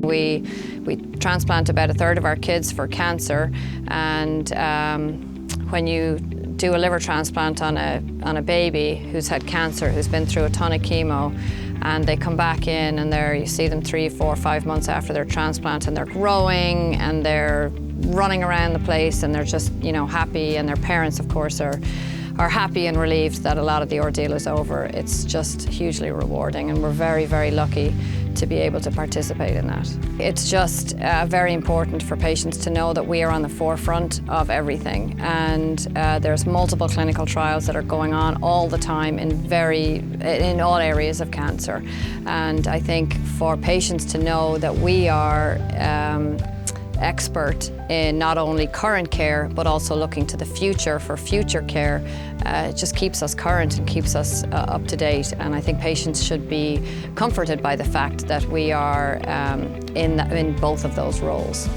We transplant about a third of our kids for cancer, and when you do a liver transplant on a baby who's had cancer, who's been through a ton of chemo, and they come back in and you see them 3, 4, 5 months after their transplant, and they're growing and they're running around the place and they're just, you know, happy, and their parents, of course, are happy and relieved that a lot of the ordeal is over. It's just hugely rewarding, and we're very, very lucky to be able to participate in that. It's just very important for patients to know that we are on the forefront of everything, and there's multiple clinical trials that are going on all the time in all areas of cancer. And I think for patients to know that we are expert in not only current care but also looking to the future for future care, it just keeps us current and keeps us up to date. And I think patients should be comforted by the fact that we are in both of those roles.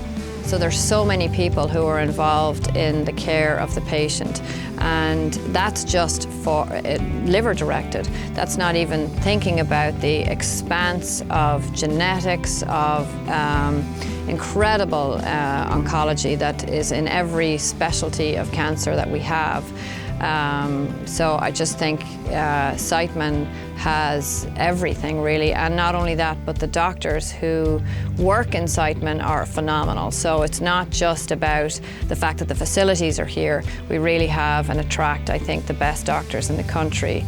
So there's so many people who are involved in the care of the patient, and that's just for liver directed. That's not even thinking about the expanse of genetics, of incredible oncology that is in every specialty of cancer that we have. So I just think Siteman has everything, really, and not only that, but the doctors who work in Siteman are phenomenal. So it's not just about the fact that the facilities are here. We really have and attract, I think, the best doctors in the country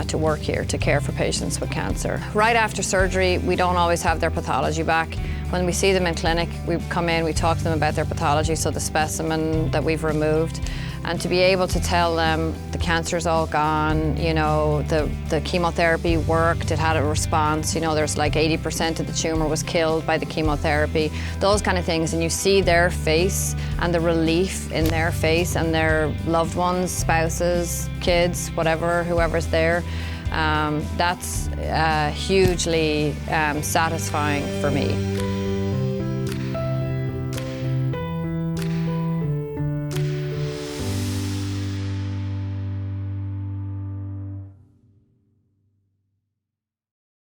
to work here to care for patients with cancer. Right after surgery, we don't always have their pathology back. When we see them in clinic, we come in, we talk to them about their pathology, so the specimen that we've removed, and to be able to tell them the cancer's all gone, you know, the chemotherapy worked, it had a response, you know, there's like 80% of the tumor was killed by the chemotherapy, those kind of things, and you see their face and the relief in their face and their loved ones, spouses, kids, whatever, whoever's there, that's hugely satisfying for me.